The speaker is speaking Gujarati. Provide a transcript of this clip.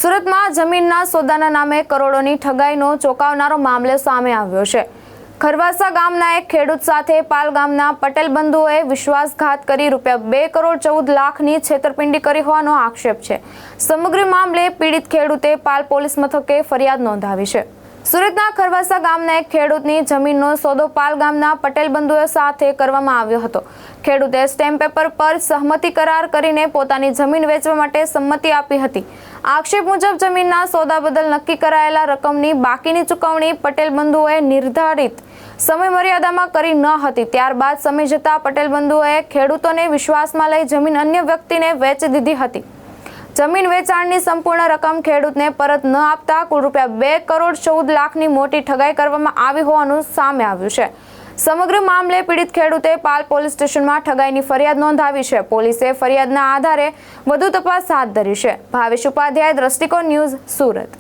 સુરતમાં જમીનના સોદાના નામે કરોડોની ઠગાઈનો ચોંકાવનારો મામલો સામે આવ્યો છે। ખરવાસા ગામના એક ખેડૂત સાથે પાલ ગામના પટેલ બંધુઓએ વિશ્વાસઘાત કરી ₹2.14 લાખની છેતરપિંડી કરી હોવાનો આક્ષેપ છે। સમગ્ર મામલે પીડિત ખેડૂતે પાલ પોલીસ મથકે ફરિયાદ નોંધાવી છે। સુરતના ખરવાસા ગામના એક ખેડૂતની જમીનનો સોદો પાલ ગામના પટેલ બંધુઓ સાથે કરવામાં આવ્યો હતો। ખેડૂતે સ્ટેમ્પ પેપર પર સહમતિ કરાર કરીને પોતાની જમીન વેચવા માટે સંમતિ આપી હતી। આક્ષેપ મુજબ જમીનના સોદા બદલ નક્કી કરાયેલા રકમની બાકીની ચૂકવણી પટેલ બંધુઓએ નિર્ધારિત સમય મર્યાદામાં કરી ન હતી। ત્યારબાદ સમય જતાં પટેલ બંધુઓએ ખેડૂતોને વિશ્વાસમાં લઈ જમીન અન્ય વ્યક્તિને વેચી દીધી હતી। જમીન વેચાણની સંપૂર્ણ રકમ ખેડૂતને પરત ન આપતા કુલ ₹2.14 લાખની મોટી ઠગાઈ કરવામાં આવી હોવાનું સામે આવ્યું છે। સમગ્ર મામલે પીડિત ખેડૂતે પાલ પોલીસ સ્ટેશનમાં ઠગાઈની ફરિયાદ નોંધાવી છે। પોલીસે ફરિયાદના આધારે વધુ તપાસ હાથ ધરી છે। ભાવેશ ઉપાધ્યાય, દ્રષ્ટિકોણ ન્યૂઝ, સુરત।